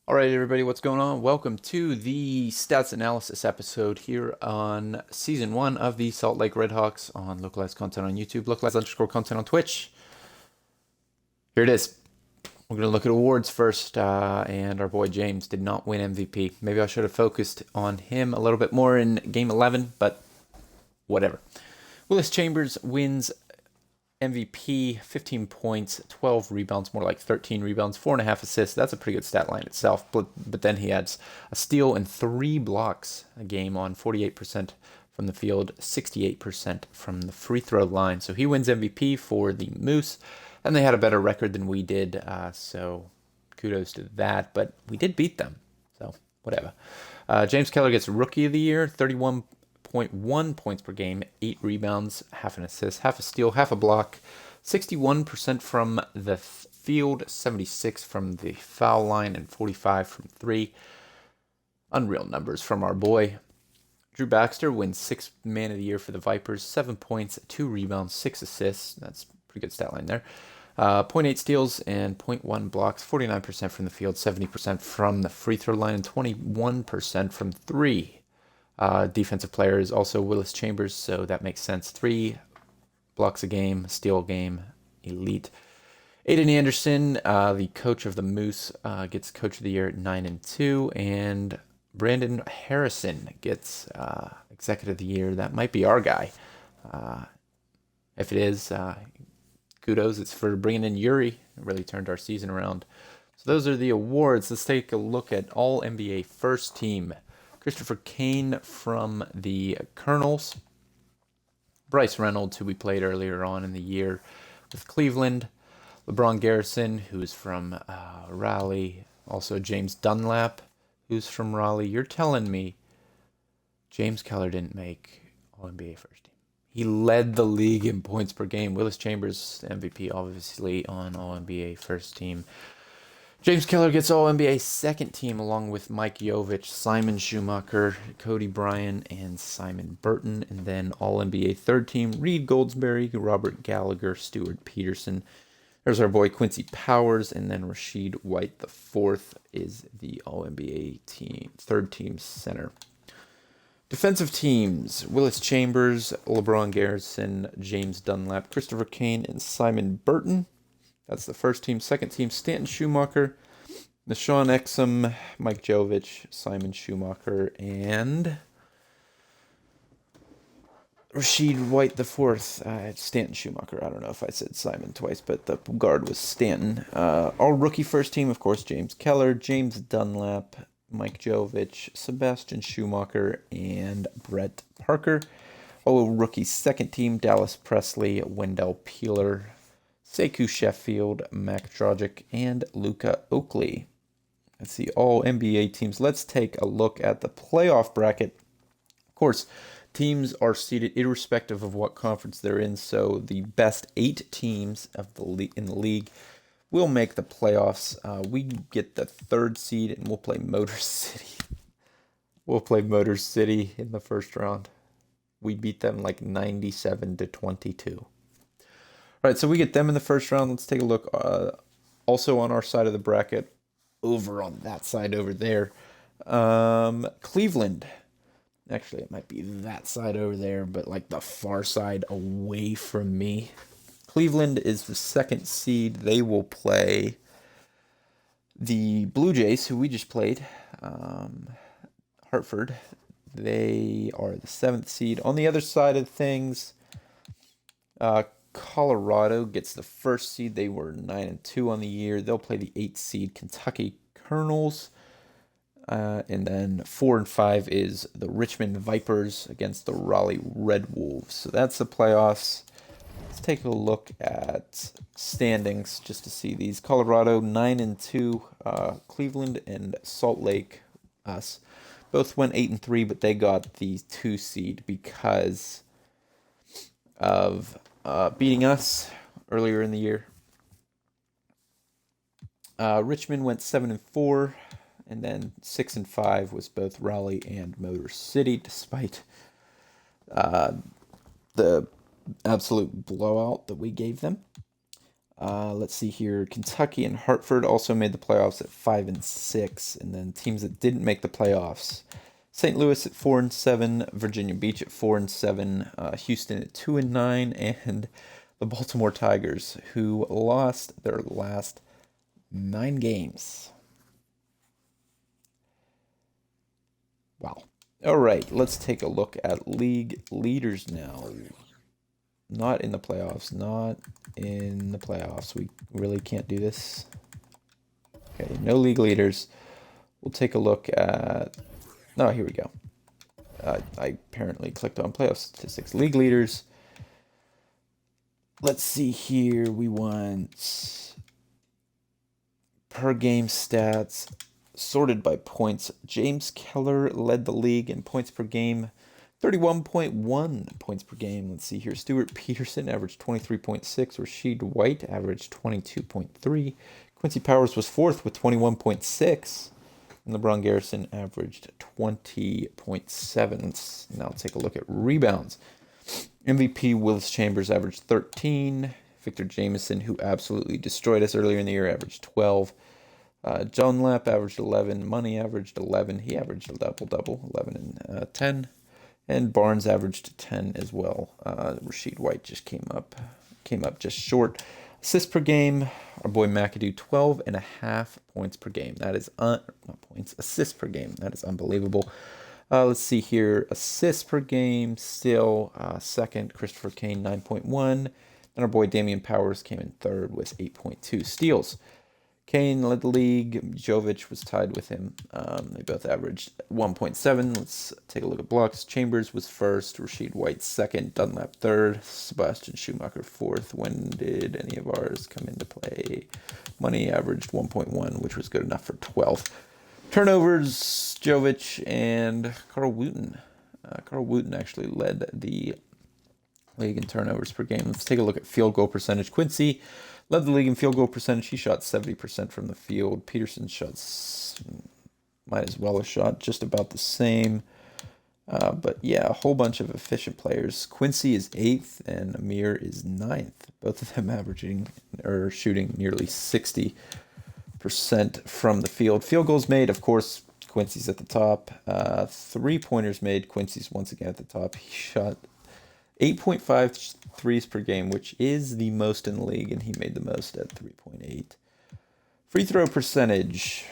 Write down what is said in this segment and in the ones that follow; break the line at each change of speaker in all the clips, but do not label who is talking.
All right, everybody, what's going on? Welcome to the stats analysis episode here on season one of the Salt Lake Redhawks on localized content on YouTube, localized_content on Twitch. Here it is. We're going to look at awards first, and our boy James did not win MVP. Maybe I should have focused on him a little bit more in game 11, but whatever. Willis Chambers wins MVP, 15 points, 12 rebounds, more like 13 rebounds, 4.5 assists. That's a pretty good stat line itself. But then he adds a steal and 3 blocks a game on 48% from the field, 68% from the free throw line. So he wins MVP for the Moose, and they had a better record than we did. So kudos to that. But we did beat them. So whatever. James Keller gets Rookie of the Year, 31.1 points per game, 8 rebounds, half an assist, half a steal, half a block, 61% from the field, 76 from the foul line, and 45 from 3. Unreal numbers from our boy. Drew Baxter wins 6th Man of the Year for the Vipers, 7 points, 2 rebounds, 6 assists. That's a pretty good stat line there. 0.8 steals and 0.1 blocks, 49% from the field, 70% from the free throw line, and 21% from 3. Defensive player is also Willis Chambers, so that makes sense. 3 blocks a game, steal a game, elite. Aiden Anderson, the coach of the Moose, gets Coach of the Year at 9-2, and Brandon Harrison gets Executive of the Year. That might be our guy. If it is, kudos. It's for bringing in Yuri. It really turned our season around. So those are the awards. Let's take a look at All NBA First Team. Christopher Kane from the Colonels. Bryce Reynolds, who we played earlier on in the year with Cleveland. LeBron Garrison, who's from Raleigh. Also James Dunlap, who's from Raleigh. You're telling me James Keller didn't make All-NBA First Team. He led the league in points per game. Willis Chambers, MVP, obviously, on All-NBA First Team. James Keller gets All-NBA Second Team along with Mike Jovic, Simon Schumacher, Cody Bryan, and Simon Burton. And then All-NBA Third Team, Reed Goldsberry, Robert Gallagher, Stuart Peterson. There's our boy Quincy Powers, and then Rashid White, the fourth, is the All-NBA team, third team center. Defensive teams, Willis Chambers, LeBron Garrison, James Dunlap, Christopher Kane, and Simon Burton. That's the first team. Second team, Stanton Schumacher, Nashawn Exum, Mike Jovic, Simon Schumacher, and Rashid White the fourth. Stanton Schumacher. I don't know if I said Simon twice, but the guard was Stanton. All rookie first team, of course, James Keller, James Dunlap, Mike Jovic, Sebastian Schumacher, and Brett Parker. All rookie second team, Dallas Presley, Wendell Peeler, Sekou Sheffield, Mac Drogic, and Luca Oakley. That's the All-NBA teams. Let's take a look at the playoff bracket. Of course, teams are seeded irrespective of what conference they're in, so the best 8 teams of in the league will make the playoffs. We get the 3rd seed, and we'll play Motor City. We'll play Motor City in the first round. We beat them like 97-22. All right, so we get them in the first round. Let's take a look also on our side of the bracket, over on that side over there. Cleveland. Actually, it might be that side over there, but like the far side away from me. Cleveland is the 2nd seed. They will play the Blue Jays, who we just played, Hartford. They are the 7th seed. On the other side of things, Colorado gets the 1st seed. They were 9-2 on the year. They'll play the 8th seed Kentucky Colonels. And then 4 and 5 is the Richmond Vipers against the Raleigh Red Wolves. So that's the playoffs. Let's take a look at standings just to see these. Colorado 9-2, Cleveland and Salt Lake, us, both went 8-3, but they got the 2 seed because of beating us earlier in the year. Richmond went 7-4, and then 6-5 was both Raleigh and Motor City, despite the absolute blowout that we gave them. Let's see here. Kentucky and Hartford also made the playoffs at 5 and 6, and then teams that didn't make the playoffs: St. Louis at 4 and 7, Virginia Beach at 4 and 7, Houston at 2 and 9, and the Baltimore Tigers, who lost their last 9 games. Wow. All right, let's take a look at league leaders now. Not in the playoffs. Not in the playoffs. We really can't do this. Okay, no league leaders. We'll take a look at... Oh, here we go. I apparently clicked on playoff statistics. League leaders. Let's see here. We want per game stats sorted by points. James Keller led the league in points per game. 31.1 points per game. Let's see here. Stuart Peterson averaged 23.6. Rashid White averaged 22.3. Quincy Powers was fourth with 21.6. And LeBron Garrison averaged 20.7. Let's now take a look at rebounds. MVP Willis Chambers averaged 13. Victor Jameson, who absolutely destroyed us earlier in the year, averaged 12. John Lapp averaged 11. Money averaged 11. He averaged a double-double, 11 and 10. And Barnes averaged 10 as well. Rashid White just came up just short. Assists per game, our boy McAdoo, 12.5 points per game. That is, not points, assists per game. That is unbelievable. Let's see here. Assists per game, still second. Christopher Kane, 9.1. Then our boy Damian Powers came in third with 8.2 steals. Kane led the league. Jovic was tied with him. They both averaged 1.7. Let's take a look at blocks. Chambers was first. Rashid White second. Dunlap third. Sebastian Schumacher fourth. When did any of ours come into play? Money averaged 1.1, which was good enough for 12th. Turnovers, Jovic and Carl Wooten. Carl Wooten actually led the league in turnovers per game. Let's take a look at field goal percentage. Quincy led the league in field goal percentage. He shot 70% from the field. Peterson might as well have shot just about the same. But yeah, a whole bunch of efficient players. Quincy is 8th and Amir is 9th. Both of them shooting nearly 60% from the field. Field goals made, of course, Quincy's at the top. 3-pointers made, Quincy's once again at the top. He shot 8.5 threes per game, which is the most in the league, and he made the most at 3.8. Free throw percentage.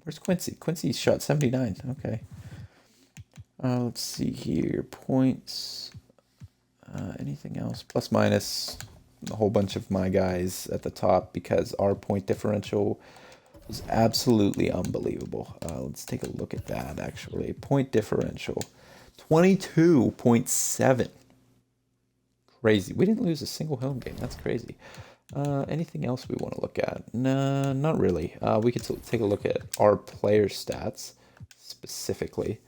Where's Quincy? Quincy shot 79. Okay. Let's see here. Points. Anything else? Plus, minus. A whole bunch of my guys at the top because our point differential was absolutely unbelievable. Let's take a look at that, actually. Point differential, 22.7. Crazy. We didn't lose a single home game. That's crazy. Anything else we want to look at? No, not really. We could take a look at our player stats specifically.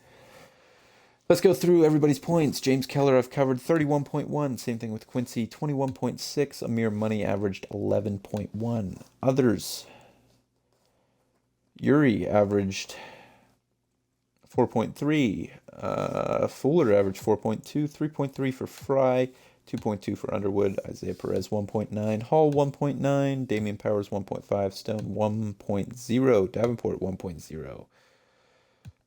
Let's go through everybody's points. James Keller, I've covered 31.1. Same thing with Quincy, 21.6. Amir Money averaged 11.1. Others, Yuri averaged 4.3. Fuller averaged 4.2. 3.3 for Fry. 2.2 for Underwood. Isaiah Perez 1.9. Hall 1.9. Damian Powers 1.5. Stone 1.0. Davenport 1.0.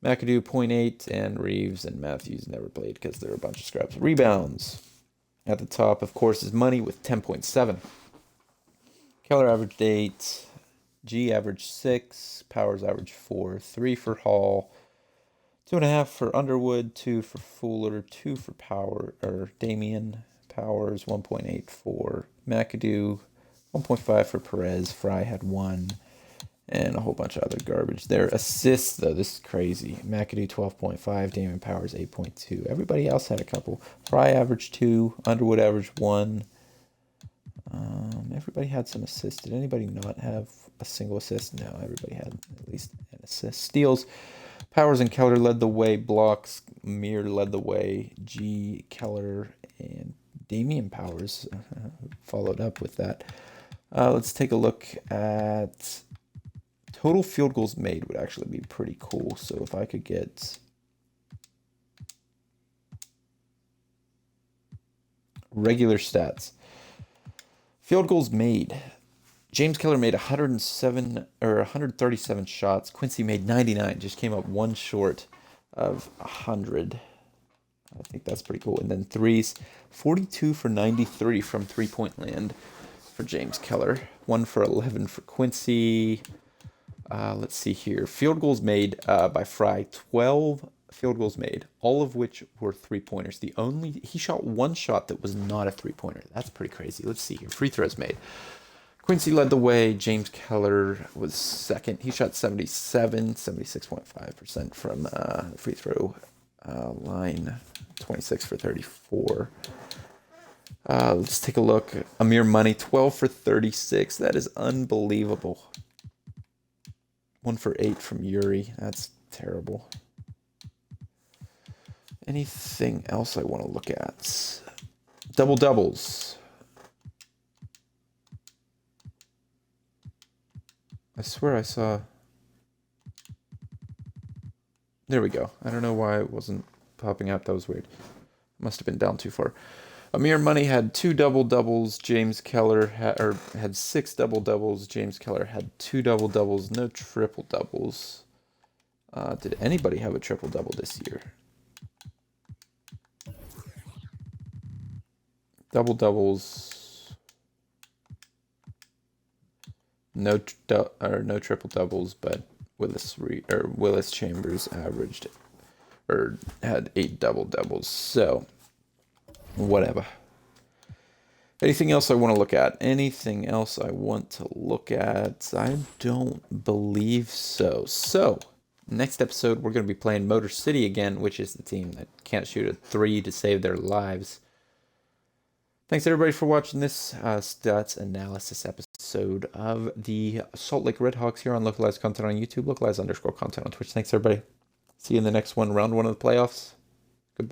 McAdoo 0.8, and Reeves and Matthews never played because they're a bunch of scraps. Rebounds. At the top, of course, is Money with 10.7. Keller averaged 8. G averaged 6. Powers averaged 4. 3 for Hall. 2.5 for Underwood. 2 for Fuller. 2 for Damian Powers. 1.8 for McAdoo. 1.5 for Perez. Fry had 1. And a whole bunch of other garbage there. Assists, though, this is crazy. McAdoo 12.5, Damian Powers 8.2. Everybody else had a couple. Fry averaged 2, Underwood averaged 1. Everybody had some assists. Did anybody not have a single assist? No, everybody had at least an assist. Steals, Powers and Keller led the way. Blocks, Mir led the way. G, Keller, and Damian Powers followed up with that. Let's take a look at... Total field goals made would actually be pretty cool. So if I could get Regular stats. Field goals made. James Keller made 107 or 137 shots. Quincy made 99. Just came up one short of 100. I think that's pretty cool. And then threes, 42 for 93 from three-point land for James Keller. 1 for 11 for Quincy. Let's see here. Field goals made by Fry. 12 field goals made, all of which were three-pointers. He shot one shot that was not a three-pointer. That's pretty crazy. Let's see here. Free throws made. Quincy led the way. James Keller was second. He shot 76.5% from the free throw line. 26 for 34. Let's take a look. Amir Money, 12 for 36. That is unbelievable. 1 for 8 from Yuri. That's terrible. Anything else I want to look at? Double doubles. I swear I saw... There we go. I don't know why it wasn't popping up. That was weird. Must have been down too far. Amir Money had 2 double-doubles. James Keller had 6 double-doubles. James Keller had 2 double-doubles. No triple-doubles. Did anybody have a triple-double this year? Double-doubles. No triple-doubles, but Willis Chambers had 8 double-doubles. So, whatever. Anything else I want to look at? Anything else I want to look at? I don't believe so. So, next episode, we're going to be playing Motor City again, which is the team that can't shoot a 3 to save their lives. Thanks, everybody, for watching this stats analysis episode of the Salt Lake Redhawks here on Localized Content on YouTube, Localized_content on Twitch. Thanks, everybody. See you in the next one, round 1 of the playoffs.